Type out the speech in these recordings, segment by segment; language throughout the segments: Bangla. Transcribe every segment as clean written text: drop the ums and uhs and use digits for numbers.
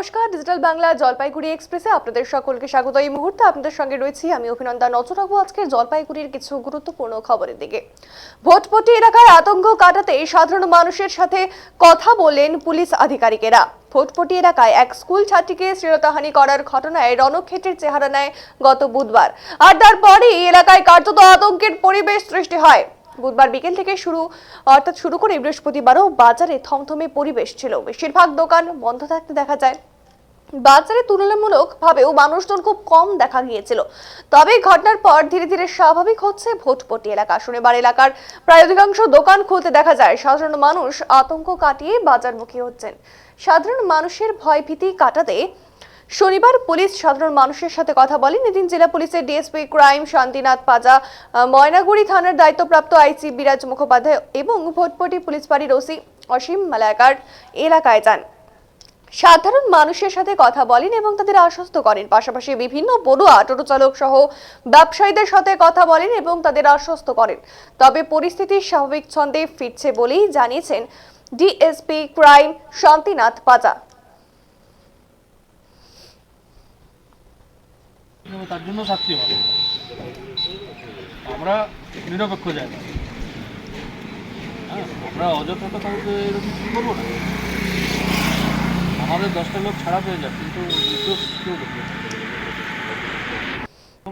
নমস্কার, ডিজিটাল বাংলা জলপাইগুড়ি এক্সপ্রেসে আপনাদের সকলকে স্বাগত। এই মুহূর্তে আপনাদের সঙ্গে রয়েছি আমি অভিনন্দন। নজর রাখবো আজকের জলপাইগুড়ির কিছু গুরুত্বপূর্ণ খবরের দিকে। ভোটপট্টি এলাকায় আতঙ্ক কাটাতে সাধারণ মানুষের সাথে কথা বললেন পুলিশ আধিকারিকেরা। ভোটপট্টি এলাকায় এক স্কুল ছাত্রীকে শ্লীলতাহানি করার ঘটনায় রণক্ষেত্রের চেহারা নেয় গত বুধবার, আর তারপরই এলাকায় কার্যত আতঙ্কের পরিবেশ সৃষ্টি হয়। বুধবার বিকেল থেকে শুরু করে বৃহস্পতিবারও বাজারে থমথমে পরিবেশ ছিল। বেশিরভাগ দোকান বন্ধ থাকতে দেখা যায়। বাজারে তুলনামূলকভাবেও মানুষজন খুব কম দেখা গিয়েছিল। তবে ঘটনার পর ধীরে ধীরে স্বাভাবিক হচ্ছে ভোটপট্টি এলাকা। শনিবার এলাকার প্রায় অধিকাংশ দোকান খুলতে দেখা যায়। সাধারণ মানুষ আতঙ্ক কাটিয়ে বাজারমুখী হচ্ছেন। সাধারণ মানুষের ভয়ভীতি কাটাতে শনিবার পুলিশ সাধারণ মানুষের সাথে কথা বলেন। এদিন জেলা পুলিশের ডিএসপি ক্রাইম শান্তিনাথ পাজা, ময়নাগুড়ি থানার দায়িত্বপ্রাপ্ত আইসি বিরাজ মুখোপাধ্যায় এবং ভোটপট্টি পুলিশ ফাঁড়ির ওসি অসীম মালাকার এলাকায় যান। সাধারণ মানুষের সাথে কথা বলেন এবং তাদের আশ্বস্ত করেন। পাশাপাশি বিভিন্ন পড়ুয়া টোটো চালক সহ ব্যবসায়ীদের সাথে কথা বলেন এবং তাদের আশ্বস্ত করেন। তবে পরিস্থিতি স্বাভাবিক ছন্দে ফিরছে বলেই জানিয়েছেন ডিএসপি ক্রাইম শান্তিনাথ পাজা। তার জন্য শাস্তি হবে। আমরা নিরপেক্ষ জায়গা, আমরা অযথা তো কাউকে এরকম কিছু করবো না। আমাদের 10টা লোক ছাড়া পেয়ে যায়, কিন্তু কেউ করবে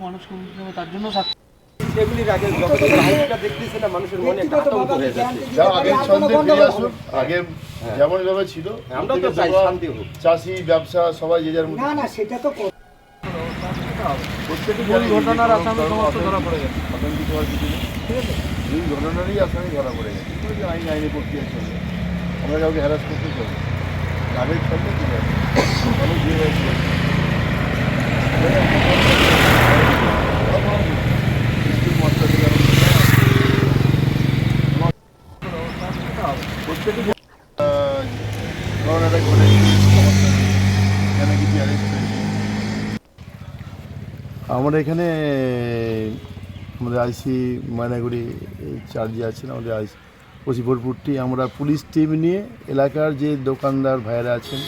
মানুষকে তার জন্য শাস্তি। সেগুলির আগে যখন লাইভটা দেখতেছে না, মানুষের মনে একটা আতঙ্ক হয়ে যাচ্ছে। আগের ছন্দে ফিরে আসুন, আগে যেমন ভাবে ছিল। আমরা তো চাই শান্তি হোক। চাষি ব্যবসা সবাই যে যার মধ্যে। না সেটা তো ভুল ঘটনার আসামি সমস্ত ধরা পড়ে গেছে। আতঙ্কিত হওয়ার কিছু নেই, ঠিক আছে? এই ঘটনারই আসামি ধরা পড়ে গেছে। আইনি প্রক্রিয়া চলবে, আমরা কাউকে হ্যারাস করতে চলবে। আগের ছন্দে ফিরে আসুন, আমি যে হয়েছিল করোনাটা ঘটে এখানে কিছু অ্যারেস্ট হয়েছে। আমরা এখানে আমাদের আইসি ময়নাগুড়ি চার্জে আছেন, আমাদের আইসি ওসি ভোটপট্টি। আমরা পুলিশ টিম নিয়ে এলাকার যে দোকানদার ভাইয়েরা আছেন,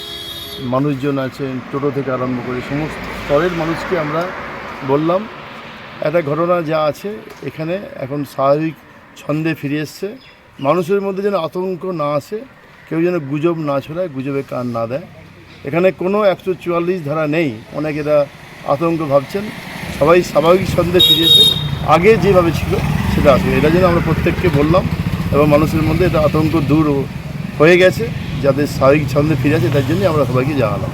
মানুষজন আছেন, টোটো থেকে আরম্ভ করে সমস্ত স্তরের মানুষকে আমরা বললাম একটা ঘটনা যা আছে এখানে এখন স্বাভাবিক ছন্দে ফিরে এসছে। মানুষের মধ্যে যেন আতঙ্ক না আসে, কেউ যেন গুজব না ছড়ায়, গুজবে কান না দেয়। এখানে কোনো 144 ধারা নেই, অনেকেরা আতঙ্ক ভাবছেন। সবাই স্বাভাবিক ছন্দে ফিরেছে, আগে যেভাবে ছিল সেটা আসবে। এটা যেন আমরা প্রত্যেককে বললাম এবং মানুষের মধ্যে এটা আতঙ্ক দূর হয়ে গেছে, যাদের স্বাভাবিক ছন্দে ফিরে আছে তার জন্যই আমরা সবাইকে জানালাম।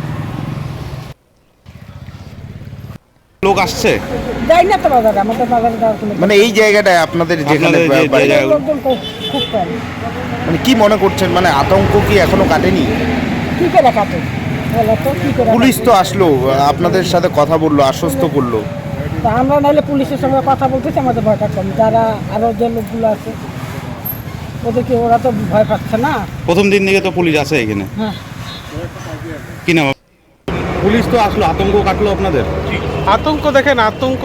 লোক আসছে যাই না তো বাজারে, আমাদের বাজারে যাওয়ার কোনো মানে এই জায়গাটায় আপনাদের যেখানে লোকজন খুব কম। মানে কি মনে করছেন, মানে আতঙ্ক কি এখনো কাটেনি? কি করে কাটে বলো তো, কি করে? পুলিশ তো আসলো, আপনাদের সাথে কথা বললো, আশ্বস্ত করলো। তা আমরা নাহলে পুলিশের সঙ্গে কথা বলতেছি, আমাদের ভয়টা কম। যারা আরো যে লোকগুলো আছে ওদেরকে, ওরা তো ভয় পাচ্ছে না। প্রথম দিন থেকে তো পুলিশ আছে এখানে। হ্যাঁ, কি নাম? পুলিশ তো আসলো, আতঙ্ক কাটলো আপনাদের? আতঙ্ক দেখেন, আতঙ্ক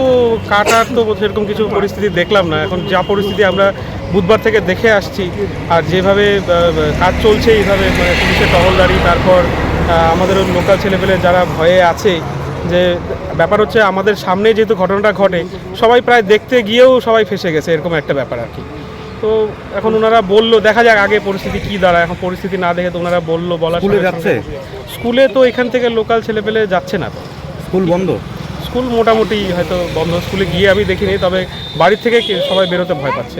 কাটার তো সেরকম কিছু পরিস্থিতি দেখলাম না। এখন যা পরিস্থিতি আমরা বুধবার থেকে দেখে আসছি, আর যেভাবে কাজ চলছে এইভাবে, মানে পুলিশের টহলদারি, তারপর আমাদের লোকাল ছেলেপেলে যারা ভয়ে আছে, যে ব্যাপার হচ্ছে আমাদের সামনে যেহেতু ঘটনাটা ঘটে, সবাই প্রায় দেখতে গিয়েও সবাই ফেসে গেছে, এরকম একটা ব্যাপার আর কি। তো এখন ওনারা বললো, দেখা যাক আগে পরিস্থিতি কী দাঁড়ায়। এখন পরিস্থিতি না দেখে তো ওনারা বললো, বলা স্কুলে যাচ্ছে? স্কুলে তো এখান থেকে লোকাল ছেলেপেলে যাচ্ছে না। তো স্কুল বন্ধ? স্কুল মোটামুটি হয়তো বন্ধ। স্কুলে গিয়ে আমি দেখিনি, তবে বাড়ির থেকে সবাই বেরোতে ভয় পাচ্ছে।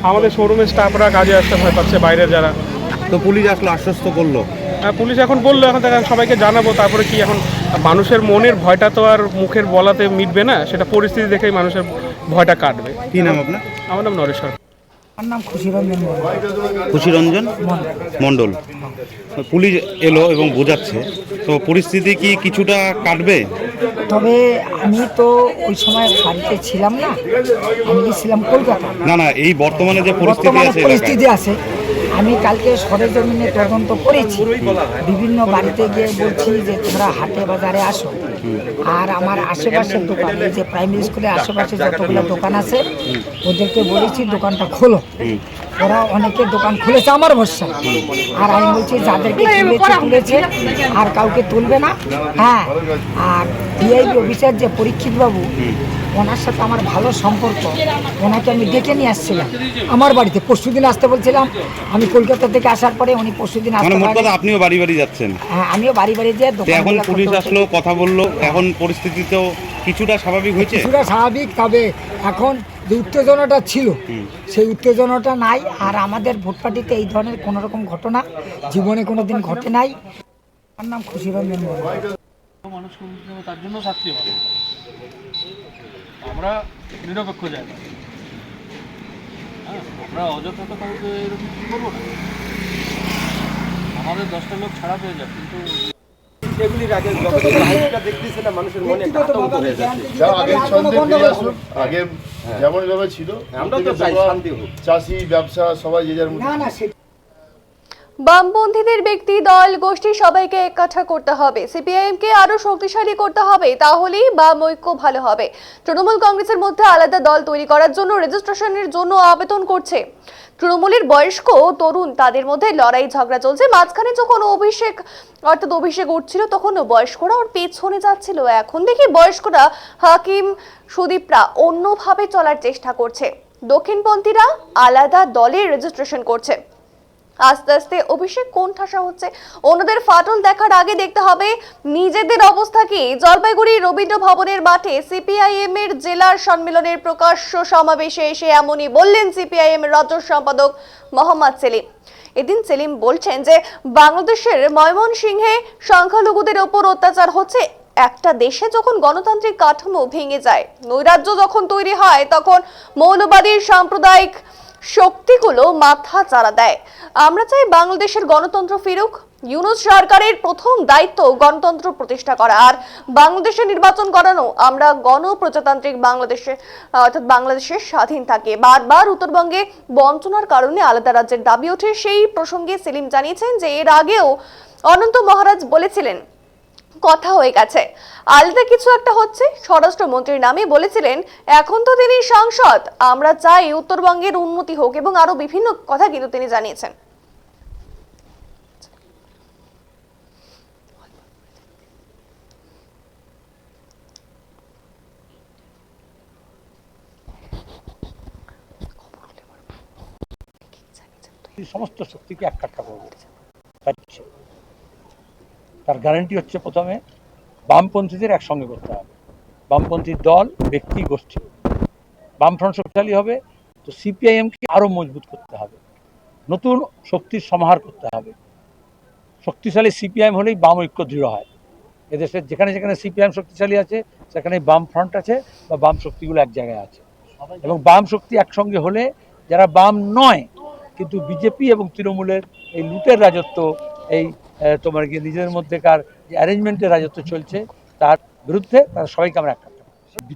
আমাদের শোরুমের স্টাফরা কাজে আসতে ভয় পাচ্ছে, বাইরের যারা। তো পুলিশ আসলো, আশ্বস্ত করলো? হ্যাঁ, পুলিশ এখন বললো, এখন দেখেন সবাইকে জানাবো। তারপরে কি, এখন মানুষের মনের ভয়টা তো আর মুখের বলাতে মিটবে না, সেটা পরিস্থিতি দেখেই মানুষের ভয়টা কাটবে। কি নাম আপনার? আমার নাম নরেশ্বর। আমার নাম খুশিরঞ্জন মণ্ডল। খুশিরঞ্জন মণ্ডল। পুলিশ এলো এবং বোঝাচ্ছে, তো পরিস্থিতি কি কিছুটা কাটবে? তবে আমি তো ওই সময় বাড়িতে ছিলাম না, আমি গেছিলাম কলকাতা। না, এই বর্তমানে যে পরিস্থিতি আছে, আমি কালকে সরেজমিনে তদন্ত করেছি। বিভিন্ন বাড়িতে গিয়ে বলছি যে তোমরা হাটে বাজারে আসো, আর আমার আশেপাশের দোকান, এই যে প্রাইমারি স্কুলের আশেপাশে যতগুলো দোকান আছে ওদেরকে বলেছি দোকানটা খোলো। ওরা অনেকে দোকান খুলেছে আমার ভরসা, আর আমি বলছি যাদেরকে খুলেছে আর কাউকে তুলবে না। হ্যাঁ, আর ডিআইবি অফিসার যে পরীক্ষিত বাবু, ওনার সাথে আমার ভালো সম্পর্ক। ওনাকে আমি ডেকে নিয়ে আসছিলাম আমার বাড়িতে, পরশুদিন আসতে বলছিলাম। আমি কলকাতা থেকে আসার পরে উনি পরশুদিন মানে আসতে মোট পারেন। কথা আপনিও বাড়ি বাড়ি যাচ্ছেন। হ্যাঁ, আমিও বাড়ি বাড়ি যেয়ে তো এখন পুলিশ আসলো, কথা বললো, এখন পরিস্থিতি তো কিছুটা স্বাভাবিক হয়েছে। কিছুটা স্বাভাবিক, তবে এখন যে উত্তেজনাটা ছিল সেই উত্তেজনাটা নাই। আর আমাদের ভোটপাটিতে এই ধরনের কোনো রকম ঘটনা জীবনে কোনো দিন ঘটে নাই। আমার নাম খুশিরঞ্জন বর্মন। মানুষকে বুঝতে হবে, তার জন্য শাস্তি হবে। আমরা নিরপেক্ষ জায়গা, হ্যাঁ, আমরা অযথা তো কাউকে এরকম কিছু করবো না। আমাদের 10টা লোক ছাড়া পেয়ে যাবে, কিন্তু সেগুলির আগে যখন এই লাইভটা দেখতেছে না, মানুষের মনে একটা আতঙ্ক হয়ে যাচ্ছে। আগের ছন্দে ফিরে আসুন, আগে যেমন ভাবে ছিল। আমরা তো চাই শান্তি হোক। চাষি, ব্যবসা সবাই যে যার মধ্যে। না না, সেটা বামপন্থীদের ব্যক্তি দল গোষ্ঠী সবাইকে এককাঠা করতে হবে, সিপিআইএম কে আরো শক্তিশালী করতে হবে, তাহলেই বাম ঐক্য ভালো হবে। তৃণমূল কংগ্রেসের মধ্যে আলাদা দল তৈরি করার জন্য রেজিস্ট্রেশনের জন্য আবেদন করছে তৃণমূলের বয়স্ক তরুণ, তাদের মধ্যে লড়াই ঝগড়া চলছে। মাঝখানে যখন অভিষেক উঠছিল তখন বয়স্করা ওর পেছনে যাচ্ছিল। এখন দেখি বয়স্করা, হাকিম, সুদীপরা অন্যভাবে চলার চেষ্টা করছে। দক্ষিণপন্থীরা আলাদা দলের রেজিস্ট্রেশন করছে। আস্তে আস্তে অভিষেক কোণঠাসা হচ্ছে। অন্যদের ফাটল দেখার আগে দেখতে হবে নিজেদের অবস্থা কি। জলপাইগুড়ি রবীন্দ্র ভবনের মাঠে সিপিআইএম এর জেলার সম্মেলনের প্রকাশ্য সমাবেশে এসে এমনই বললেন সিপিআইএম এর রাজ্য সম্পাদক মোহাম্মদ সেলিম। এদিন সেলিম বলছেন যে বাংলাদেশের ময়মনসিংহে সংখ্যালঘুদের ওপর অত্যাচার হচ্ছে। একটা দেশে যখন গণতান্ত্রিক কাঠামো ভেঙে যায়, নৈরাজ্য যখন তৈরি হয়, তখন মৌলবাদী সাম্প্রদায়িক শক্তিগুলো মাথা চাড়া দেয়। আমরা চাই বাংলাদেশের গণতন্ত্র ফিরুক। ইউনূস সরকারের প্রথম দায়িত্ব গণতন্ত্র প্রতিষ্ঠা করা আর বাংলাদেশে নির্বাচন করানো। আমরা গণপ্রজাতান্ত্রিক বাংলাদেশে অর্থাৎ বাংলাদেশের স্বাধীন থাকে। বারবার উত্তরবঙ্গে বঞ্চনার কারণে আলাদা রাজ্যের দাবি ওঠে। সেই প্রসঙ্গে সেলিম জানিয়েছেন যে এর আগেও অনন্ত মহারাজ বলেছিলেন কথা হয়ে গেছে, আলাদা কিছু একটা হচ্ছে। স্বরাষ্ট্রমন্ত্রীর নামে বলেছিলেন, এখন তো তিনি সাংসদ। আমরা চাই উত্তরবঙ্গের উন্নতি হোক এবং আরো বিভিন্ন কথা কিন্তু তিনি জানিয়েছেন। সমস্ত শক্তিকে এককাঠা করবো, তার গ্যারান্টি হচ্ছে প্রথমে বামপন্থীদের একসঙ্গে করতে হবে। বামপন্থী দল, ব্যক্তি, গোষ্ঠী। বামফ্রন্ট শক্তিশালী হবে তো সিপিআইএমকে আরও মজবুত করতে হবে, নতুন শক্তির সমাহার করতে হবে। শক্তিশালী সিপিআইএম হলেই বাম ঐক্য দৃঢ় হয়। এদেশের যেখানে যেখানে সিপিআইএম শক্তিশালী আছে সেখানে বাম ফ্রন্ট আছে বা বাম শক্তিগুলো এক জায়গায় আছে। এবং বাম শক্তি একসঙ্গে হলে যারা বাম নয় কিন্তু বিজেপি এবং তৃণমূলের এই লুটের রাজত্ব, এই তোমার কি নিজেদের মধ্যেকার যে অ্যারেঞ্জমেন্টের রাজত্ব চলছে, তার বিরুদ্ধে তারা সবাইকে আমরা একটা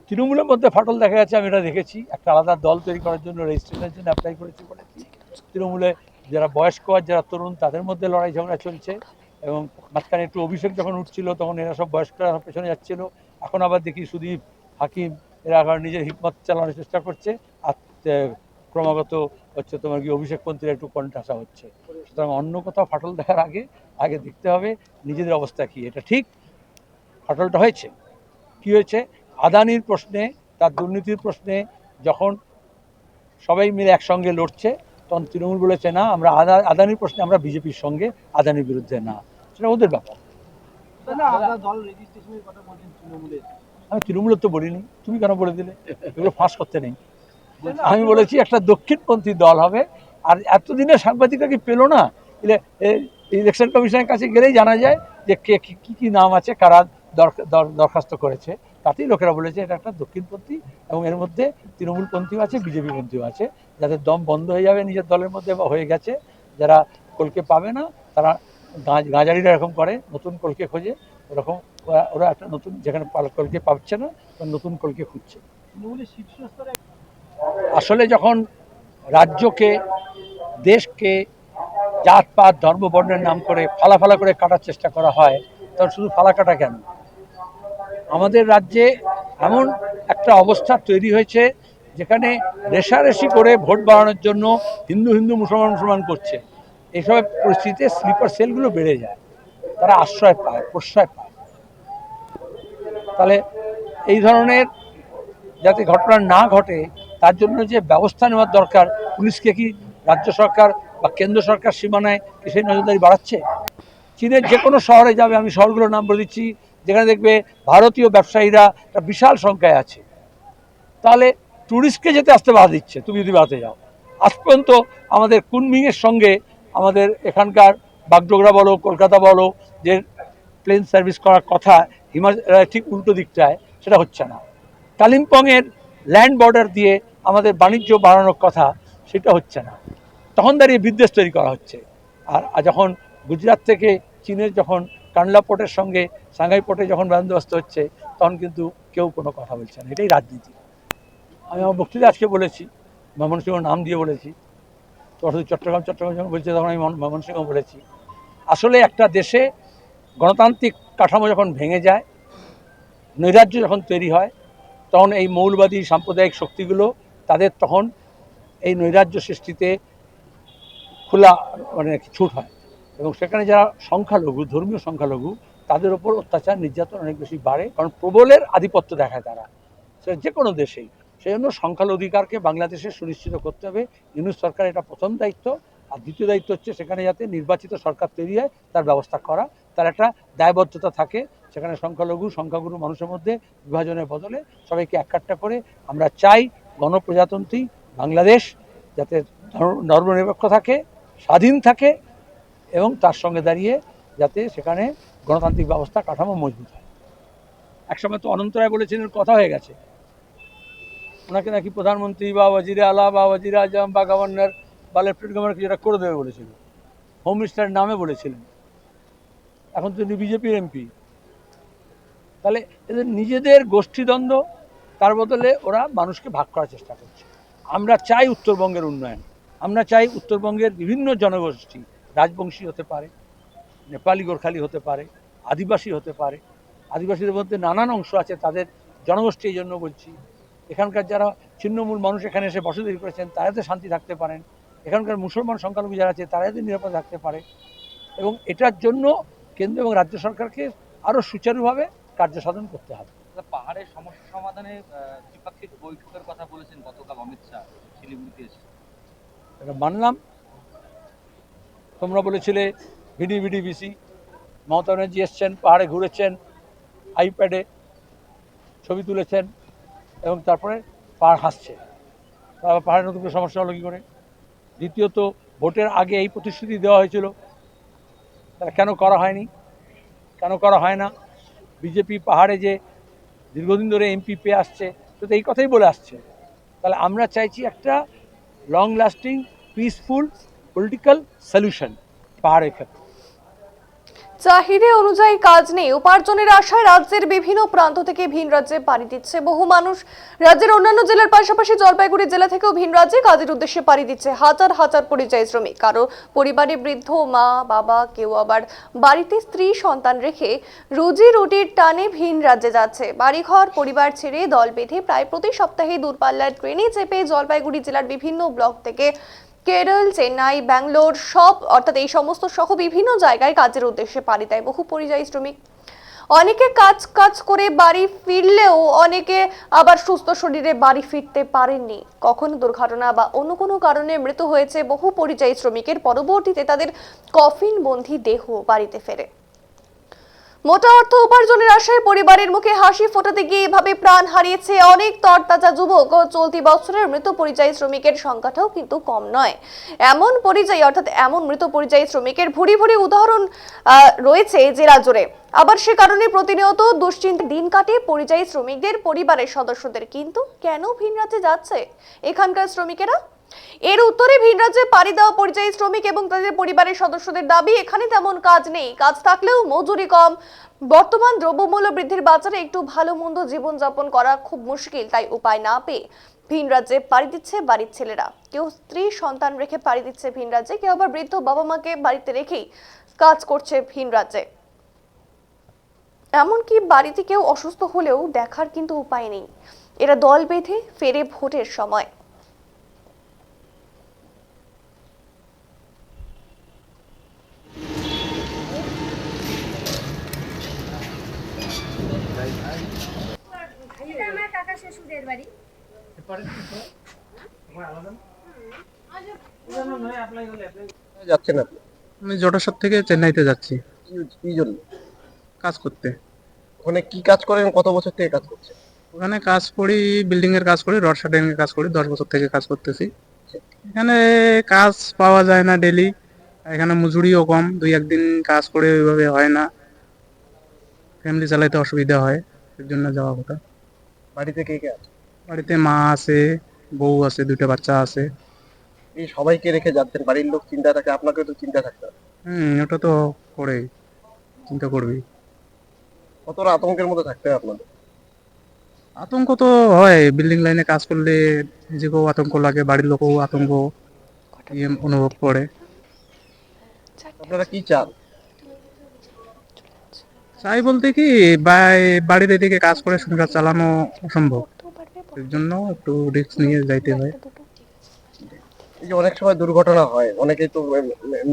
তৃণমূলের মধ্যে ফাটল দেখা গেছে। আমি এটা দেখেছি, একটা আলাদা দল তৈরি করার জন্য রেজিস্ট্রেশনের জন্য অ্যাপ্লাই করেছি বলেছি। তৃণমূলে যারা বয়স্ক আর যারা তরুণ তাদের মধ্যে লড়াই ঝগড়া চলছে। এবং মাঝখানে একটু অভিষেক যখন উঠছিল তখন এরা সব বয়স্করা পেছনে যাচ্ছিল। এখন আবার দেখি সুদীপ, হাকিম এরা আবার নিজের হিকমত চালানোর চেষ্টা করছে। আর ক্রমাগত হচ্ছে তোমার কি অভিষেকপন্থীরা একটু কণ্ঠাসা হচ্ছে। সুতরাং অন্য কোথাও ফাটল দেখার আগে দেখতে হবে নিজেদের অবস্থা কী। এটা ঠিক ফাটলটা হয়েছে, কি হয়েছে? আদানির প্রশ্নে, তার দুর্নীতির প্রশ্নে যখন সবাই মিলে একসঙ্গে লড়ছে তখন তৃণমূল বলেছে না, আমরা আদানির প্রশ্নে আমরা বিজেপির সঙ্গে, আদানির বিরুদ্ধে না। সেটা ওদের ব্যাপার। আমি তৃণমূলের তো বলিনি, তুমি কেন বলে দিলে? এগুলো ফাঁস করতে নেই। আমি বলেছি একটা দক্ষিণপন্থী দল হবে। আর এতদিনে সাংবাদিকরা কি পেলো না? ইলেকশন কমিশনের কাছে গেলেই জানা যায় যে কে কী নাম আছে, কারা দরখাস্ত করেছে। তাতেই লোকেরা বলেছে এটা একটা দক্ষিণপন্থী এবং এর মধ্যে তৃণমূলপন্থীও আছে, বিজেপিপন্থীও আছে। যাদের দম বন্ধ হয়ে যাবে নিজের দলের মধ্যে বা হয়ে গেছে, যারা কলকে পাবে না, তারা গাঁজারিরা এরকম করে, নতুন কলকে খোঁজে। ওরকম ওরা একটা নতুন, যেখানে কলকে পাচ্ছে না নতুন কলকে খুঁজছে। আসলে যখন রাজ্যকে, দেশকে জাতপাত, ধর্ম, বর্ণের নাম করে ফালা করে কাটার চেষ্টা করা হয়, তখন শুধু ফালা কাটা কেন, আমাদের রাজ্যে এমন একটা অবস্থা তৈরি হয়েছে যেখানে রেষারেষি করে ভোট বাড়ানোর জন্য হিন্দু হিন্দু মুসলমান মুসলমান করছে। এইসব পরিস্থিতিতে স্লিপার সেলগুলো বেড়ে যায়, তারা আশ্রয় পায়, প্রশ্রয় পায়। তাহলে এই ধরনের যাতে ঘটনা না ঘটে তার জন্য যে ব্যবস্থা নেওয়ার দরকার, পুলিশকে কি রাজ্য সরকার বা কেন্দ্র সরকার সীমানায় কি সেই নজরদারি বাড়াচ্ছে? চীনের যে কোনো শহরে যাবে, আমি শহরগুলোর নাম বলে দিচ্ছি, যেখানে দেখবে ভারতীয় ব্যবসায়ীরা একটা বিশাল সংখ্যায় আছে, তাহলে ট্যুরিস্টকে যেতে আসতে বাধা দিচ্ছে তুমি যদি বেড়াতে যাও। আজ পর্যন্ত আমাদের কুনমিংয়ের সঙ্গে আমাদের এখানকার বাগডোগরা বলো, কলকাতা বলো, যে প্লেন সার্ভিস করার কথা ঠিক উল্টো দিকটায়, সেটা হচ্ছে না। কালিম্পংয়ের ল্যান্ড বর্ডার দিয়ে আমাদের বাণিজ্য বাড়ানোর কথা, সেটা হচ্ছে না। তখন দাঁড়িয়ে বিদ্বেষ তৈরি করা হচ্ছে। আর যখন গুজরাট থেকে চীনের যখন কান্ডলা পোর্টের সঙ্গে সাংহাই পোর্টে যখন বন্দোবস্ত হচ্ছে, তখন কিন্তু কেউ কোনো কথা বলছে না। এটাই রাজনীতি। আমি আমার বক্তৃতা আজকে বলেছি, ময়মনসিংহ নাম দিয়ে বলেছি, চট্টগ্রাম যখন বলছে তখন আমি ময়মনসিংহ বলেছি। আসলে একটা দেশে গণতান্ত্রিক কাঠামো যখন ভেঙে যায়, নৈরাজ্য যখন তৈরি হয়, তখন এই মৌলবাদী সাম্প্রদায়িক শক্তিগুলো তাদের তখন এই নৈরাজ্য সৃষ্টিতে খোলা ছুট হয়, এবং সেখানে যারা সংখ্যালঘু, ধর্মীয় সংখ্যালঘু, তাদের ওপর অত্যাচার নির্যাতন অনেক বেশি বাড়ে, কারণ প্রবলের আধিপত্য দেখায় তারা, সে যে কোনো দেশেই। সেই জন্য সংখ্যালঘু অধিকারকে বাংলাদেশে সুনিশ্চিত করতে হবে। ইউনূস সরকার এটা প্রথম দায়িত্ব। আর দ্বিতীয় দায়িত্ব হচ্ছে সেখানে যাতে নির্বাচিত সরকার তৈরি হয় তার ব্যবস্থা করা, তার একটা দায়বদ্ধতা থাকে। সেখানে সংখ্যাগুরু মানুষের মধ্যে বিভাজনের বদলে সবাইকে এককাট্টা করে আমরা চাই গণপ্রজাতন্ত্রী বাংলাদেশ যাতে ধর্মনিরপেক্ষ থাকে, স্বাধীন থাকে, এবং তার সঙ্গে দাঁড়িয়ে যাতে সেখানে গণতান্ত্রিক ব্যবস্থা কাঠামো মজবুত হয়। একসময় তো অনন্ত রায় বলেছিলেন, কথা হয়ে গেছে, ওনাকে নাকি প্রধানমন্ত্রী বা ওয়াজিরে আলা বা ওয়াজিরে আজম বা গভর্নর বা লেফটেন্যান্ট গভর্নর যেটা করে দেবে বলেছিল, হোম মিনিস্টারের নামে বলেছিলেন। এখন তো বিজেপির এমপি। তাহলে এদের নিজেদের গোষ্ঠীদ্বন্দ্ব, তার বদলে ওরা মানুষকে ভাগ করার চেষ্টা করছে। আমরা চাই উত্তরবঙ্গের উন্নয়ন, আমরা চাই উত্তরবঙ্গের বিভিন্ন জনগোষ্ঠী, রাজবংশী হতে পারে, নেপালি গোর্খালি হতে পারে, আদিবাসী হতে পারে, আদিবাসীদের মধ্যে নানান অংশ আছে, তাদের জনগোষ্ঠী। এই জন্য বলছি, এখানকার যারা ছিন্নমূল মানুষ এখানে এসে বসতি করেছেন তারা যাতে শান্তি থাকতে পারেন, এখানকার মুসলমান সংখ্যালঘু যারা আছে তারা যাতে নিরাপদ থাকতে পারে, এবং এটার জন্য কেন্দ্র এবং রাজ্য সরকারকে আরও সুচারুভাবে কার্য সাধন করতে হবে। পাহাড়ের সমস্যা সমাধানে দ্বিপাক্ষিক বৈঠকের কথা বলেছেন গতকাল অমিত শাহ শিলিগুড়িতে এসে। এটা মানলাম। তোমরা বলেছিলে ভিডিভিসি, মমতা ব্যানার্জি এসছেন, পাহাড়ে ঘুরেছেন, আইপ্যাডে ছবি তুলেছেন, এবং তারপরে পাহাড় হাসছে। তারপর পাহাড়ের নতুন করে সমস্যা হলো কী করে? দ্বিতীয়ত, ভোটের আগে এই প্রতিশ্রুতি দেওয়া হয়েছিল, তারা কেন করা হয়নি, কেন করা হয় না? বিজেপি পাহাড়ে যে দীর্ঘদিন ধরে এমপি পেয়ে আসছে, তো এই কথাই বলে আসছে। তাহলে আমরা চাইছি একটা long lasting peaceful political solution পাহাড়ের ক্ষেত্রে। চাহিদা অনুযায়ী কাজ নেই, উপার্জনের আশায় রাজ্যের বিভিন্ন প্রান্ত থেকে ভিন রাজ্যে পাড়ি দিচ্ছে বহু মানুষ। রাজ্যের অন্যান্য জেলার পাশাপাশি জলপাইগুড়ি জেলা থেকেও ভিন রাজ্যে কাজের উদ্দেশ্যে পাড়ি দিচ্ছে হাজার হাজার পরিযায়ী শ্রমিক। কারো পরিবারে বৃদ্ধ মা বাবা, কেউ আবার বাড়িতে স্ত্রী সন্তান রেখে রুজি রুটির টানে ভিন রাজ্যে যাচ্ছে। বাড়িঘর পরিবার ছেড়ে দল বেঁধে প্রায় প্রতি সপ্তাহে দূরপাল্লার ট্রেনে চেপে জলপাইগুড়ি জেলার বিভিন্ন ব্লক থেকে কেরল, চেন্নাই, ব্যাঙ্গালোর অর্থাৎ এই সমস্ত সহ বিভিন্ন জায়গায় কাজের উদ্দেশ্যে পাড়ি দেয় বহু পরিযায়ী শ্রমিক। অনেকে কাজ করে বাড়ি ফিরলেও অনেকে আবার সুস্থ শরীরে বাড়ি ফিরতে পারেননি। কখনো দুর্ঘটনা বা অন্য কোনো কারণে মৃত্যু হয়েছে বহু পরিযায়ী শ্রমিকের। পরবর্তীতে তাদের কফিনবন্দি দেহ বাড়িতে ফেরে। মোটা অর্থ উপার্জনের আশায় পরিবারের মুখে হাসি ফোটাতে গিয়ে এভাবে প্রাণ হারিয়েছে অনেক তরতাজা যুবক। চলতি বছরের মৃত পরিযায়ী শ্রমিকের সংখ্যাটাও কিন্তু কম নয়। এমন মৃত পরিযায়ী শ্রমিকের ভুরি ভুরি উদাহরণ রয়েছে জেলা জুড়ে। আবার সে কারণে প্রতিনিয়ত দুশ্চিন্তায় দিন কাটে পরিযায়ী শ্রমিকদের পরিবারের সদস্যদের। কিন্তু কেন ভিন রাজ্যে যাচ্ছে এখানকার শ্রমিকেরা? এর উত্তরে ভিন রাজ্যে পাড়ি দেওয়া পরিযায়ী শ্রমিক এবং তাদের পরিবারের সদস্যদের দাবি, এখানে তেমন কাজ নেই, কাজ থাকলেও মজুরি কম। বর্তমান দ্রব্যমূল্য বৃদ্ধির বাজারে একটু ভালো মন্দ জীবনযাপন করা খুব মুশকিল, তাই উপায় না পেয়ে ভিন রাজ্যে পাড়ি দিচ্ছে বাড়ির ছেলেরা। কেউ স্ত্রী সন্তান রেখে পাড়ি দিচ্ছে ভিন রাজ্যে, কেউ আবার বৃদ্ধ বাবা মাকে বাড়িতে রেখেই কাজ করছে ভিন রাজ্যে। এমনকি বাড়িতে কেউ অসুস্থ হলেও দেখার কিন্তু উপায় নেই। এরা দল বেঁধে ফেরে ভোটের সময়। আমার কাকা শ্বশুরের বাড়ি। যাচ্ছেন আপনি আমি জটাশর থেকে চেন্নাইতে যাচ্ছি কি জন্য? কাজ করতে। ওখানে কি কাজ করেন? কত বছর থেকে কাজ করছেন? ওখানে কাজ করি, বিল্ডিং এর কাজ করি, রড শাটারিং এর কাজ করি, 10 বছর থেকে কাজ করতেছি। এখানে কাজ পাওয়া যায় না ডেলি, এখানে মজুরিও কম, 2-1 দিন কাজ করে ওইভাবে হয় না, ফ্যামিলি চালাইতে অসুবিধা হয়, এর জন্য যাওয়া কথা। বাড়িতে কে কে আছে? বাড়িতে মা আছে, বউ আছে, 2টা বাচ্চা আছে। এই সবাইকে রেখে যাচ্ছেন, বাড়ির লোক চিন্তা থাকে, আপনাকেও তো চিন্তা থাকতে হবে। ওটা তো করে চিন্তা করবি। কতটা আতঙ্কের মধ্যে থাকতে হয় আপনাদের? আতঙ্ক তো হয়, বিল্ডিং লাইনে কাজ করলে নিজেকেও আতঙ্ক লাগে, বাড়ির লোকও আতঙ্ক অনুভব করে। আপনারা কি চান? চাই বলতে কি, বাড়ির এদিকে কাজ করে সংসার চালানো অসম্ভব, এর জন্য একটু রিস্ক নিয়ে যাইতে হয়। এই যে অনেক সময় দুর্ঘটনা হয়, অনেকেই তো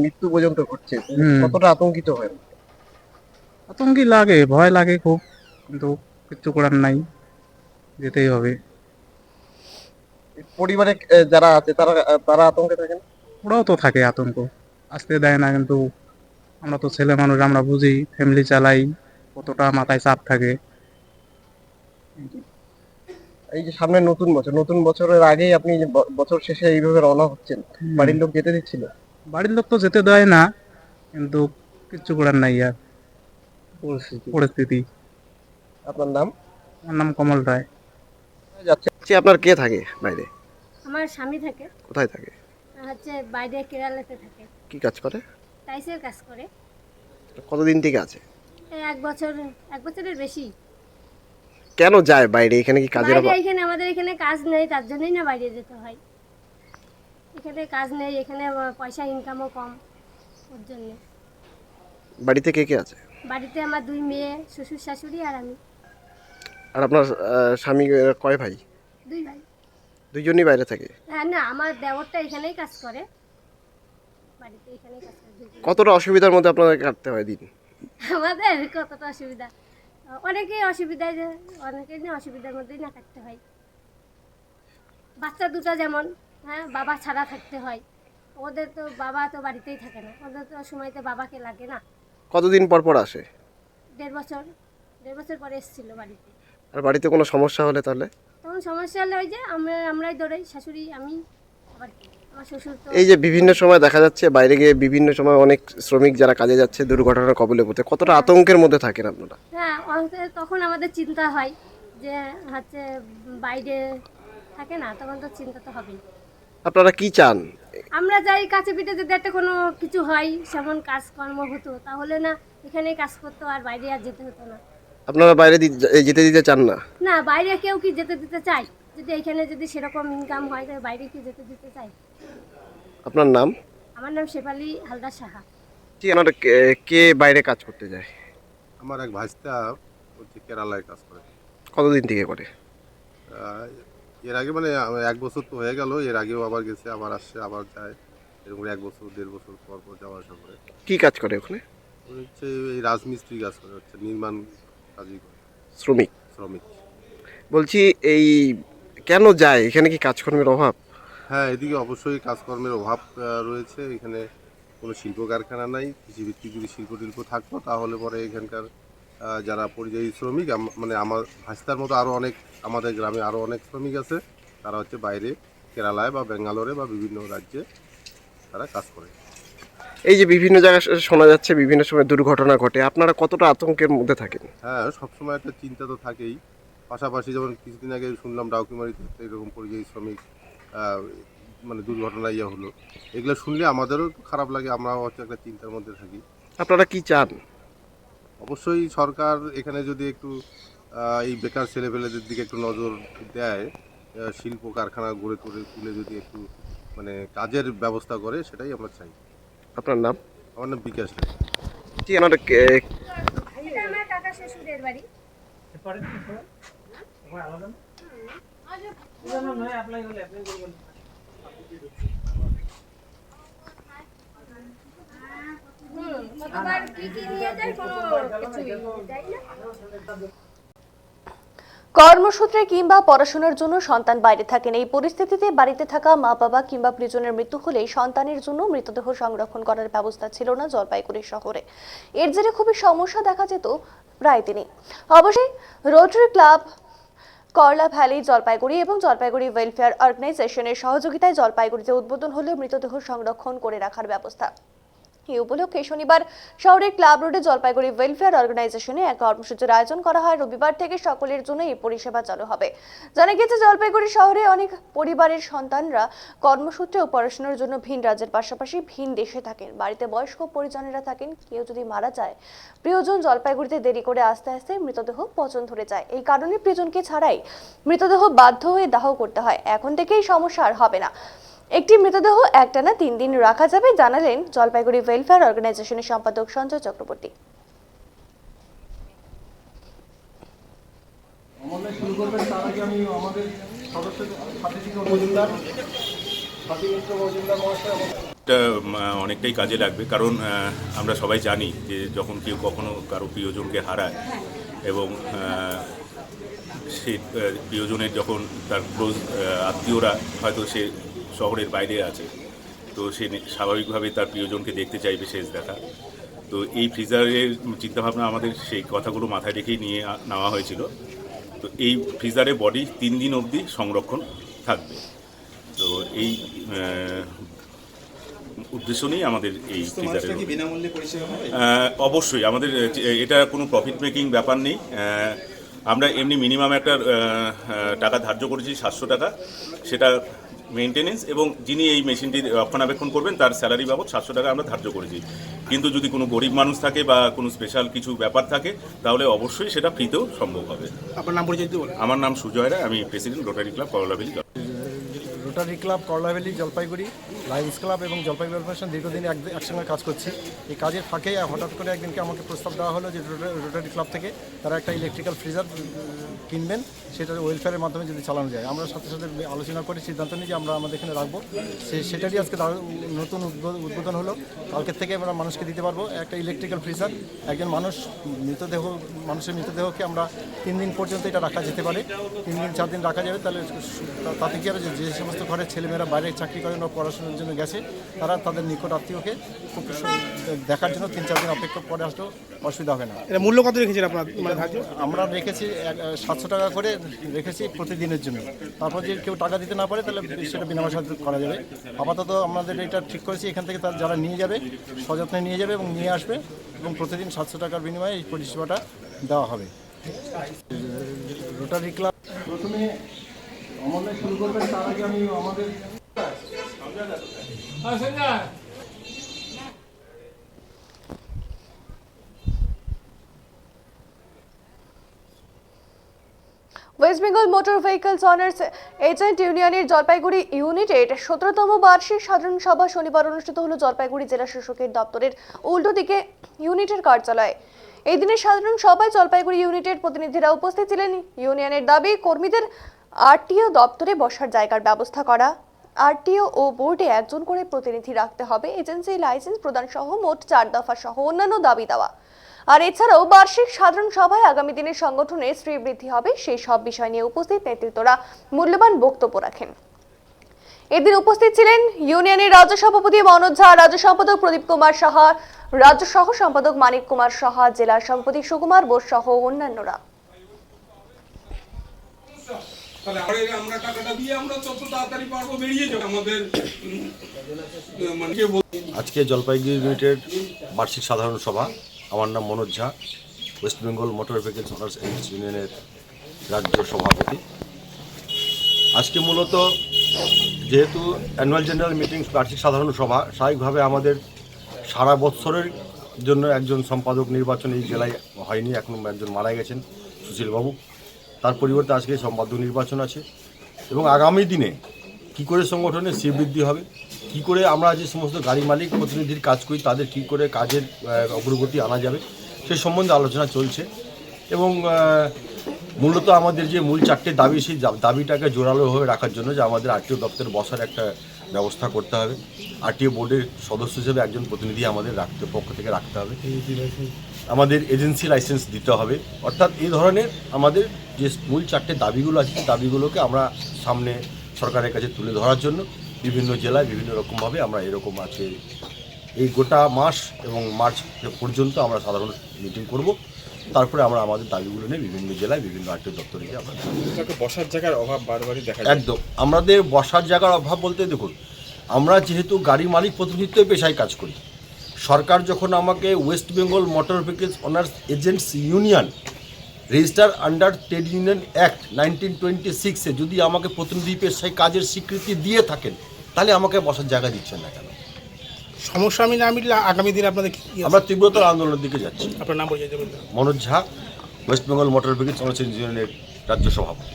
মৃত্যু পর্যন্ত ঘটছে, কতটা আতঙ্কিত হয়? আতঙ্কি লাগে, ভয় লাগে খুব, কিন্তু কিচ্ছু করার নাই, যেতেই হবে। পরিবারে যারা আছে তারা তারা আতঙ্কে থাকেন? ওরাও তো থাকে আতঙ্ক, আসতে দেয় না, কিন্তু আমরা তো ছেলে মানুষ, আমরা বুঝি, ফ্যামিলি চালাই, কতটা মাথায় চাপ থাকে। এই যে সামনে নতুন বছর, নতুন বছরের আগেই আপনি যে বছর শেষে এইভাবে রওনা হচ্ছেন, বাড়ির লোক যেতে দিচ্ছিল? বাড়ির লোক তো যেতে দেয় না, কিন্তু কিচ্ছু করার নাই আর, পরিস্থিতি। আপনার নাম? আমার নাম কমল রায়। যাচ্ছে আপনার কে থাকে বাইরে? আমার স্বামী থাকে, কোথায় থাকে? হচ্ছে বাইরে কেরালাতে থাকে, কি কাজ করে? টাইসের কাজ করে। কতদিন থেকে আছে? এই 1 বছরের বেশি। কেন যায় বাইরে? এখানে কি কাজের বাইরে অভাব? এখানে আমাদের এখানে কাজ নেই, তার জন্যই না বাইরে যেতে হয়। এখানে কাজ নেই, এখানে পয়সা ইনকামও কম, ওর জন্য। বাড়িতে কে কে আছে? বাড়িতে আমার 2 মেয়ে, শ্বশুর শাশুড়ি আর আমি। আর আপনার স্বামী কয় ভাই? 2 ভাই। দুইজনই বাইরে থাকে? হ্যাঁ, না, আমার দেওরটা এখানেই কাজ করে, বাড়িতে এখানেই কাজ করে। কতটা অসুবিধার মধ্যে আপনাদের কাটতে হয় দিন? আমাদের কতটা অসুবিধা, অনেকেই অসুবিধায়, অনেকেই না অসুবিধার মধ্যেই না থাকতে হয়। বাচ্চা দুটো যেমন, হ্যাঁ, বাবা ছাড়া থাকতে হয়, ওদের তো বাবা তো বাড়িতেই থাকে না, ওদের তো সময়তে বাবাকে লাগে না। কতদিন পর পর আসে? 1.5 বছর পরে এসেছিল বাড়িতে। আর বাড়িতে কোনো সমস্যা হলে তাহলে? তখন সমস্যা হলে ওই যে আমরাই দৌড়াই, শাশুড়ি, আমি, আবার কি, আমার শ্বশুর তো। এই যে বিভিন্ন সময় দেখা যাচ্ছে বাইরে গিয়ে বিভিন্ন সময় অনেক শ্রমিক যারা কাজে যাচ্ছে দুর্ঘটনার কবলে পড়তে, কতটা আতঙ্কের মধ্যে থাকেন আপনারা? হ্যাঁ, তখন আমাদের চিন্তা হয় যে হচ্ছে বাইরে থাকে না, তখন তো চিন্তা তো হবেই। আপনারা কি চান? আমরা যাই কাছে পিঠে, যদি একটা কোনো কিছু হয়, সেমন কাজকর্ম হতো, তাহলে না এখানেই কাজ করতো, আর বাইরে আর যেতে হতো না। আপনারা বাইরে যেতে দিতে চান না? না, বাইরে কেউ কি যেতে দিতে চায়? যদি এখানে যদি সেরকম ইনকাম হয়, তাহলে বাইরে কি যেতে দিতে চায়? আপনার নাম? আমার নাম শেফালি হালদার সাহা। কি আপনারা কে বাইরে কাজ করতে যায়? আমার এক ভাইস্তা হচ্ছে কেরালায় কাজ করে। কতদিন থেকে করে? এর আগে মানে 1 বছর তো হয়ে গেল, এর আগেও আবার গেছে, আবার আসছে, আবার যায়, এরকম 1 বছর 1.5 বছর পর পর যাওয়া আসা করে। কি কাজ করে ওখানে? হচ্ছে এই রাজমিস্ত্রি কাজ করে, হচ্ছে নির্মাণ কাজই করে, শ্রমিক। শ্রমিক। বলছি এই কেন যায়? এখানে কি কাজকর্মের অভাব? হ্যাঁ, এদিকে অবশ্যই কাজকর্মের অভাব রয়েছে। এখানে কোনো শিল্প কারখানা নাই। কৃষিভিত্তিক যদি শিল্প থাকতো তাহলে পরে এখানকার যারা পরিযায়ী শ্রমিক, মানে আমার ভাস্তার মতো আরও অনেক, আমাদের গ্রামে আরও অনেক শ্রমিক আছে, তারা হচ্ছে বাইরে কেরালায় বা ব্যাঙ্গালোরে বা বিভিন্ন রাজ্যে তারা কাজ করে। এই যে বিভিন্ন জায়গায় শোনা যাচ্ছে বিভিন্ন সময় দুর্ঘটনা ঘটে, আপনারা কতটা আতঙ্কের মধ্যে থাকেন? হ্যাঁ, সবসময় একটা চিন্তা তো থাকেই। পাশাপাশি যেমন কিছুদিন আগে শুনলাম ডাউকিমারিতে এরকম পরিযায়ী শ্রমিক মানে দুর্ঘটনা হলো, এগুলো শুনলে আমাদেরও খারাপ লাগে, আমরাও হচ্ছে একটা চিন্তার মধ্যে থাকি। আপনারা কি চান? অবশ্যই সরকার এখানে যদি একটু এই বেকার ছেলেপেলেদের দিকে একটু নজর দেয়, শিল্প কারখানা গড়ে তুলে যদি একটু মানে কাজের ব্যবস্থা করে, সেটাই আমরা চাই। আপনার নাম? আমার নাম বিকাশ রায়। কি আপনারা এটা আমার কাকা শ্বশুরের বাড়ি। কতবার কি নিয়ে যায় কোনো কিছুই যাই না। কর্মসূত্রে কিংবা পড়াশোনার জন্য সন্তান বাইরে থাকেন, এই পরিস্থিতিতে বাড়িতে থাকা মা বাবা কিংবা প্রিয়জনের মৃত্যু হলে সন্তানের জন্য মৃতদেহ সংরক্ষণ করার ব্যবস্থা ছিল না জলপাইগুড়ি শহরে। এর জেরে খুবই সমস্যা দেখা যেত প্রায় দিনই। অবশ্যই রোটারি ক্লাব করলা ভ্যালি জলপাইগুড়ি এবং জলপাইগুড়ি ওয়েলফেয়ার অর্গানাইজেশনের সহযোগিতায় জলপাইগুড়িতে উদ্বোধন হলো মৃতদেহ সংরক্ষণ করে রাখার ব্যবস্থা। এই উপলক্ষে শনিবার শহরের ক্লাব রোডে জলপাইগুড়ি ওয়েলফেয়ার অর্গানাইজেশনে এক কর্মসূচির আয়োজন করা হয়। রবিবার থেকে সকলের জন্য এই পরিষেবা চালু হবে। জানা গেছে জলপাইগুড়ি শহরে অনেক পরিবারের সন্তানরা কর্মসূত্রে ও পড়াশোনার জন্য ভিন রাজ্যের পাশাপাশি ভিন দেশে থাকেন। বাড়িতে বয়স্ক পরিজনেরা থাকেন। কেউ যদি মারা যায়, প্রিয়জন জলপাইগুড়িতে দেরি করে আসতে আসতে মৃতদেহ পচন ধরে যায়। এই কারণে প্রিয়জনকে ছাড়াই মৃতদেহ বাধ্য হয়ে দাহ করতে হয়। এখন থেকেই সমস্যা আর হবে না। একটি মৃতদেহ একটানা 3 দিন রাখা যাবে, জানালেন জলপাইগুড়ি ওয়েলফেয়ার অর্গানাইজেশনের সম্পাদক সঞ্জয় চক্রবর্তী। এটা অনেকটাই কাজে লাগবে, কারণ আমরা সবাই জানি যে যখন কেউ কখনো কারো প্রিয়জনকে হারায় এবং সেই প্রিয়জনের যখন তার ক্লোজ আত্মীয়রা হয়তো সে শহরের বাইরে আছে, তো সে স্বাভাবিকভাবে তার প্রিয়জনকে দেখতে চাইবে শেষ দেখা। তো এই ফ্রিজারের চিন্তাভাবনা আমাদের সেই কথাগুলো মাথায় রেখেই নিয়ে নেওয়া হয়েছিল। তো এই ফ্রিজারে বডি 3 দিন অবধি সংরক্ষণ থাকবে। তো এই উদ্দেশ্য নিয়ে আমাদের এই ফ্রিজারের অবশ্যই আমাদের এটা কোনো প্রফিট মেকিং ব্যাপার নেই। আমরা এমনি মিনিমাম একটা টাকা ধার্য করেছি 700 টাকা, সেটা মেনটেনেন্স এবং যিনি এই মেশিনটি রক্ষণাবেক্ষণ করবেন তার স্যালারি বাবদ 700 টাকা আমরা ধার্য করেছি। কিন্তু যদি কোনো গরিব মানুষ থাকে বা কোনো স্পেশাল কিছু ব্যাপার থাকে তাহলে অবশ্যই সেটা ফ্রিতেও সম্ভব হবে। আপনার নাম পরিচয় বলুন। আমার নাম সুজয় রায়, আমি প্রেসিডেন্ট রোটারি ক্লাব করলা ভ্যালি। রোটারি ক্লাব করলা ভ্যালি জলপাইগুড়ি, লায়ন্স ক্লাব এবং জলপাইগুড়ি অর্গানাইজেশন দীর্ঘদিন একসঙ্গে কাজ করছি। এই কাজের ফাঁকে হঠাৎ করে একদিনকে আমাকে প্রস্তাব দেওয়া হলো যে রোটারি ক্লাব থেকে তারা একটা ইলেকট্রিক্যাল ফ্রিজার কিনবেন, সেটা ওয়েলফেয়ারের মাধ্যমে যদি চালানো যায়। আমরা সাথে সাথে আলোচনা করে সিদ্ধান্ত নিই যে আমরা আমাদের এখানে রাখবো। সেটারই আজকে নতুন উদ্বোধন হলো। কালকের থেকে আমরা মানুষকে দিতে পারবো একটা ইলেকট্রিক্যাল ফ্রিজার। একজন মানুষের মৃতদেহকে আমরা 3 দিন পর্যন্ত এটা রাখা যেতে পারে। 3 দিন 4 দিন রাখা যাবে। তাহলে তাতে কি হবে, যে সমস্ত ঘরের ছেলেমেয়েরা বাইরে চাকরি করেন বা পড়াশোনার জন্য গেছে, তারা তাদের নিকট আত্মীয়কে খুব দেখার জন্য 3-4 দিন অপেক্ষা করে আসলেও অসুবিধা হবে না। এটা মূল্য কত রেখেছেন আপনার? আমরা রেখেছি 700 টাকা করে রেখেছি প্রতিদিনের জন্য। তারপর যদি কেউ টাকা দিতে না পারে তাহলে সেটা বিনা পয়সা করা যাবে। আপাতত আমাদের এটা ঠিক করেছি, এখান থেকে তার যারা নিয়ে যাবে সযত্নে নিয়ে যাবে এবং নিয়ে আসবে এবং প্রতিদিন 700 টাকার বিনিময়ে এই পরিষেবাটা দেওয়া হবে। রোটারি ক্লাব প্রথমে আমাদের শুরু করবেন, তার আগে আমি আমাদের West Bengal motor vehicles honours agent ইউনিয়নের জলপাইগুড়ি ইউনিটের 17তম বার্ষিক সাধারণ সভা শনিবার অনুষ্ঠিত হলো জলপাইগুড়ি জেলা শাসকের দপ্তরের উল্টো দিকে ইউনিটের কার্যালয়ে। এই দিনের সাধারণ সভায় জলপাইগুড়ি ইউনিটের প্রতিনিধিরা উপস্থিত ছিলেন। ইউনিয়নের দাবি কর্মীদের আরটিও দপ্তরে বসার জায়গার ব্যবস্থা করা, আরটিও ও বোর্ডে একজন করে প্রতিনিধি রাখতে হবে, এজেন্সি লাইসেন্স প্রদান সহ মোট 4 দফা সহ অন্যান্য দাবি দেওয়া। আর এছাড়াও বার্ষিক সাধারণ সভায় আগামী দিনের সংগঠনের শ্রীবৃদ্ধি হবে, সেই সব বিষয় নিয়ে উপস্থিত নেতৃত্বরা মূল্যবান বক্তব্য রাখেন। এদিন উপস্থিত ছিলেন ইউনিয়নের রাজ্য সভাপতি মনোজ ঝা, রাজ্য সম্পাদক প্রদীপ কুমার সাহা, রাজ্য সহ সম্পাদক মানিক কুমার সাহা, জেলা সভাপতি সুকুমার বোস সহ অন্যান্যরা। আজকে জলপাইগুড়ি ইউনিটের বার্ষিক সাধারণ সভা। আমার নাম Manoj Jha, West Bengal motor vehicles owners agents ইউনিয়নের রাজ্য সভাপতি। আজকে মূলত যেহেতু অ্যানুয়াল জেনারেল মিটিং বার্ষিক সাধারণ সভা, স্বাভাবিকভাবে আমাদের সারা বৎসরের জন্য একজন সম্পাদক নির্বাচন এই জেলায় হয়নি, এখন একজন মারা গেছেন সুশীলবাবু। তার পরিবর্তে আজকে সম্পাদক নির্বাচন আছে এবং আগামী দিনে কি করে সংগঠনের শ্রীবৃদ্ধি হবে, কি করে আমরা যে সমস্ত গাড়ি মালিক প্রতিনিধির কাজ করি তাদের কি করে কাজের অগ্রগতি আনা যাবে সেই সম্বন্ধে আলোচনা চলছে। এবং মূলত আমাদের যে মূল 4টে দাবি, সেই দাবিটাকে জোরালোভাবে রাখার জন্য যে আমাদের আরটিও দপ্তরে বসার একটা ব্যবস্থা করতে হবে, আরটিও বোর্ডের সদস্য হিসেবে একজন প্রতিনিধি আমাদের পক্ষ থেকে রাখতে হবে, আমাদের এজেন্সি লাইসেন্স দিতে হবে। অর্থাৎ এই ধরনের আমাদের যে মূল 4টে দাবিগুলো আছে, সেই দাবিগুলোকে আমরা সামনে সরকারের কাছে তুলে ধরার জন্য বিভিন্ন জেলায় বিভিন্ন রকমভাবে আমরা এরকম আছে এই গোটা মাস এবং মার্চ পর্যন্ত আমরা সাধারণ মিটিং করব। তারপরে আমরা আমাদের দাবিগুলো নিয়ে বিভিন্ন জেলায় বিভিন্ন আরটিও দপ্তরে গিয়ে আমরা বসার জায়গার অভাব বারবারই দেখা একদম আমাদের বসার জায়গার অভাব বলতে দেখুন, আমরা যেহেতু গাড়ি মালিক প্রতিনিধিত্ব পেশায় কাজ করি, সরকার যখন আমাকে West Bengal motor vehicles owners agents union register under trade union act 1926-এ যদি আমাকে প্রতিনিধি পেশায় কাজের স্বীকৃতি দিয়ে থাকেন, তাহলে আমাকে বসার জায়গা দিচ্ছেন না কেন? সমস্যা আমি না মিটলে আগামী দিনে আপনাদের আমরা তীব্রতর আন্দোলনের দিকে যাচ্ছি। আপনার নাম পরিচয় দেবেন? Manoj Jha, West Bengal motor vehicles owners ইউনিয়নের রাজ্য সভাপতি।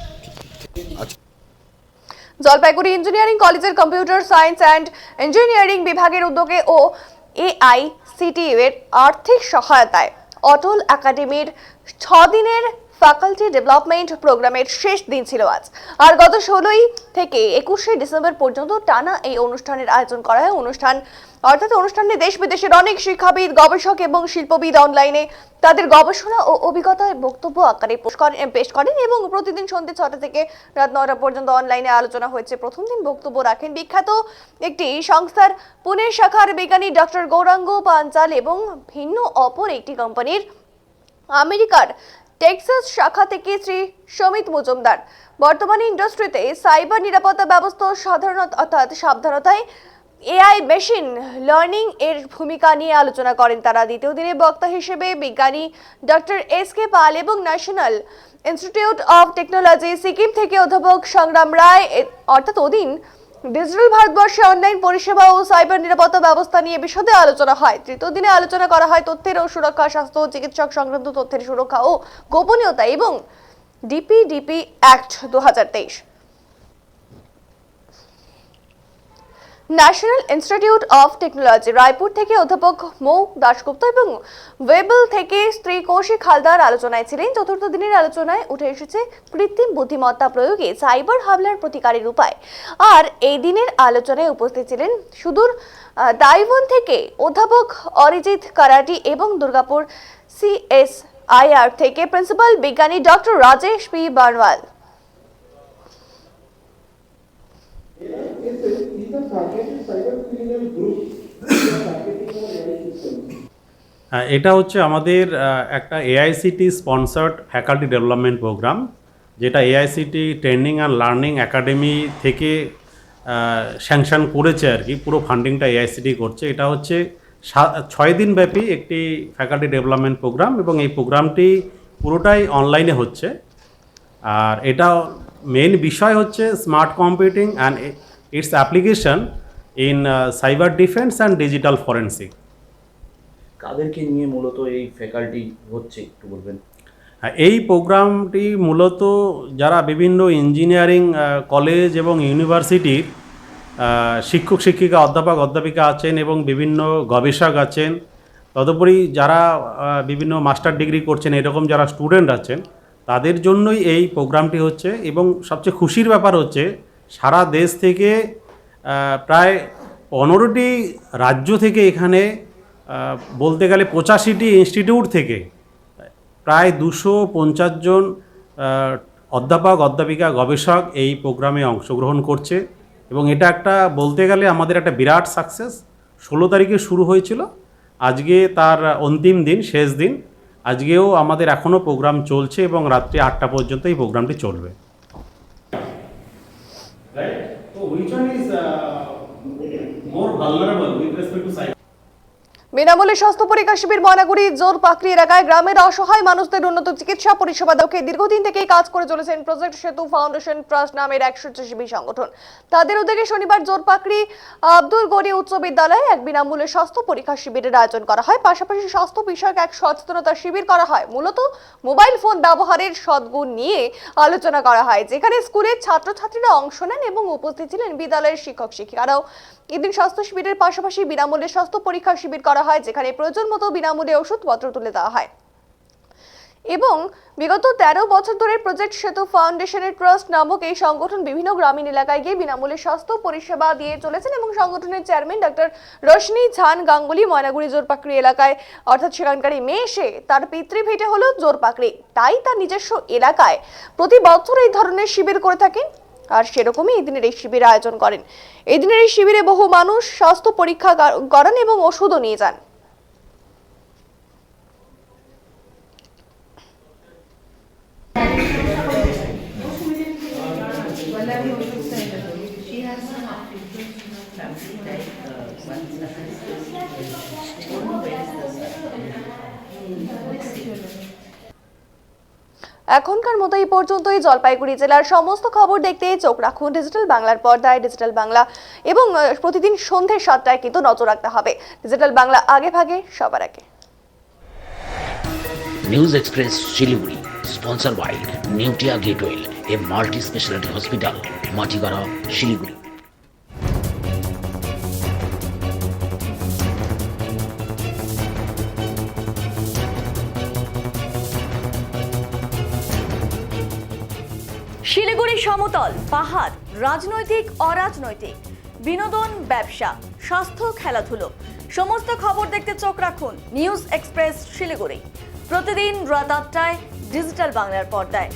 জলপাইগুড়ি ইঞ্জিনিয়ারিং কলেজের কম্পিউটার সায়েন্স অ্যান্ড ইঞ্জিনিয়ারিং বিভাগের উদ্যোগে ও AICTE এর আর্থিক সহায়তায় অটল একাডেমির 6 দিনের ফ্যাকাল্টি ডেভেলপমেন্ট প্রোগ্রামের শেষ দিন ছিল আজ। আর গত 16 থেকে 21শে ডিসেম্বর পর্যন্ত টানা এই অনুষ্ঠানের আয়োজন করা হয়। অনুষ্ঠানে দেশ বিদেশের অনেক শিক্ষাবিদ, গবেষক এবং শিল্পবিদ অনলাইনে তাদের গবেষণা ও অভিজ্ঞতার বক্তব্য আকারে পেশ করেন এবং প্রতিদিন সন্ধ্যে 6টা থেকে রাত 9টা পর্যন্ত অনলাইনে আলোচনা হয়েছে। প্রথম দিন বক্তব্য রাখেন বিখ্যাত একটি সংস্থার পুনে শাখার বিজ্ঞানী ডক্টর গৌরাঙ্গ পাঞ্চাল এবং ভিন্ন অপর একটি কোম্পানির আমেরিকার টেক্সাস শাখা থেকে শ্রী সমিত মজুমদার। বর্তমানে ইন্ডাস্ট্রিতে সাইবার নিরাপত্তা ব্যবস্থা সাবধানতায় AI মেশিন লার্নিং এর ভূমিকা নিয়ে আলোচনা করেন তারা। দ্বিতীয় দিনে বক্তা হিসেবে বিজ্ঞানী ডক্টর SK পাল এবং national institute of technology Sikkim থেকে অধ্যাপক সংগ্রাম রায়। অর্থাৎ ওদিন ডিজিটাল ভারতবর্ষে অনলাইন পরিষেবা ও সাইবার নিরাপত্তা ব্যবস্থা নিয়ে বিশদে আলোচনা হয়। তৃতীয় দিনে আলোচনা করা হয় তথ্যের ও সুরক্ষা, স্বাস্থ্য ও চিকিৎসক সংক্রান্ত তথ্যের সুরক্ষা ও গোপনীয়তা এবং DPDP act 2023। National institute of technology Raipur থেকে অধ্যাপক মৌ দাশগুপ্ত এবং ওয়েবল থেকে স্ত্রী কৌশিক হালদার আলোচনায় ছিলেন। চতুর্থ দিনের আলোচনায় উঠে এসেছে কৃত্রিম বুদ্ধিমত্তা প্রয়োগে সাইবার হামলার প্রতিকারের উপায়। আর এই দিনের আলোচনায় উপস্থিত ছিলেন সুদূর দাইবন থেকে অধ্যাপক অরিজিৎ কারাটি এবং দুর্গাপুর CSIR থেকে প্রিন্সিপাল বিজ্ঞানী ডক্টর রাজেশ P বানওয়াল। এটা হচ্ছে আমাদের একটা AICTE sponsored faculty development programme, যেটা AICTE training and learning academy থেকে স্যাংশন করেছে আর কি। পুরো ফান্ডিংটা AICTE করছে। এটা হচ্ছে 6 দিন ব্যাপী একটি ফ্যাকাল্টি ডেভেলপমেন্ট প্রোগ্রাম এবং এই প্রোগ্রামটি পুরোটাই অনলাইনে হচ্ছে। আর এটা মেন বিষয় হচ্ছে smart computing and it's application in cyber defence and digital forensic. কাদেরকে নিয়ে মূলত এই ফ্যাকাল্টি হচ্ছে একটু বলবেন? এই প্রোগ্রামটি মূলত যারা বিভিন্ন ইঞ্জিনিয়ারিং কলেজ এবং ইউনিভার্সিটির শিক্ষক শিক্ষিকা, অধ্যাপক অধ্যাপিকা আছেন এবং বিভিন্ন গবেষক আছেন, তদুপরি যারা বিভিন্ন মাস্টার ডিগ্রি করছেন, এরকম যারা স্টুডেন্ট আছেন, তাদের জন্যই এই প্রোগ্রামটি হচ্ছে। এবং সবচেয়ে খুশির ব্যাপার হচ্ছে সারা দেশ থেকে প্রায় 15টি রাজ্য থেকে এখানে বলতে গেলে 85টি ইনস্টিটিউট থেকে প্রায় 250 জন অধ্যাপক অধ্যাপিকা গবেষক এই প্রোগ্রামে অংশগ্রহণ করছে। এবং এটা একটা বলতে গেলে আমাদের একটা বিরাট সাকসেস। 16 তারিখে শুরু হয়েছিল, আজকে তার অন্তিম দিন, শেষ দিন। আজকেও আমাদের এখনও প্রোগ্রাম চলছে এবং রাত্রি 8টা পর্যন্ত এই প্রোগ্রামটি চলবে। বিনামূল্যে স্বাস্থ্য পরীক্ষা শিবির ময়নাগুড়ি জোরপাকড়ি এলাকায় গ্রামের অসহায় মানুষদের উন্নত চিকিৎসা পরিষেবা দেওয়া দীর্ঘদিন থেকেই কাজ করে চলেছেন প্রজেক্ট সেতু ফাউন্ডেশন ট্রাস্ট নামের এক স্বেচ্ছাসেবী সংগঠন। তাদের উদ্যোগে শনিবার জোরপাকড়ি আব্দুল গনি উচ্চ বিদ্যালয়ে এক বিনামূল্যে স্বাস্থ্য পরীক্ষা শিবিরের আয়োজন করা হয়। পাশাপাশি স্বাস্থ্য বিষয়ক এক সচেতনতা শিবির করা হয়। মূলত মোবাইল ফোন ব্যবহারের সদ্গুণ নিয়ে আলোচনা করা হয়, যেখানে স্কুলের ছাত্রছাত্রীরা অংশ নেন এবং উপস্থিত ছিলেন বিদ্যালয়ের শিক্ষক শিক্ষিকারাও। এদিন স্বাস্থ্য শিবিরের পাশাপাশি বিনামূল্যে স্বাস্থ্য পরীক্ষা শিবির করা হয়, যেখানে প্রয়োজন মতো বিনামূল্যে ওষুধপত্র তুলে দেওয়া হয়। এবং বিগত 13 বছর ধরে প্রজেক্ট সেতু ফাউন্ডেশনের ট্রাস্ট নামক এই সংগঠন বিভিন্ন গ্রামীণ এলাকায় গিয়ে বিনামূল্যে স্বাস্থ্য পরিষেবা দিয়ে চলেছেন এবং সংগঠনের চেয়ারম্যান ডক্টর রশনি ঝান গাঙ্গুলি ময়নাগুড়ি জোরপাকড়ি এলাকায় অর্থাৎ সেখানকারই মেয়ে এসে তার পিতৃভিটে হলো জোরপাকড়ি, তাই তার নিজস্ব এলাকায় প্রতি বছর এই ধরনের শিবির করে থাকেন। আর সেরকমই এই দিনের এই শিবির আয়োজন করেন। এই দিনের এই শিবিরে বহু মানুষ স্বাস্থ্য পরীক্ষা করেন এবং ওষুধও নিয়ে যান। এখনকার মতো এই পর্যন্তই। জলপাইগুড়ি জেলার সমস্ত খবর দেখতে চোখ রাখুন ডিজিটাল বাংলার পর্দায়। ডিজিটাল বাংলা এবং প্রতিদিন সন্ধ্যে 7টায় কিন্তু নজর রাখতে হবে। ডিজিটাল বাংলা আগে ভাগে সবার আগে। News express Siliguri sponsor by Neotia Getwell, a multi speciality hospital, Matigara, Siliguri. Siliguri সমতল, পাহাড়, রাজনৈতিক অরাজনৈতিক, বিনোদন, ব্যবসা, স্বাস্থ্য, খেলাধুলো, সমস্ত খবর দেখতে চোখ রাখুন নিউজ এক্সপ্রেস শিলিগুড়ি প্রতিদিন রাত 8টায় ডিজিটাল বাংলার পর্দায়।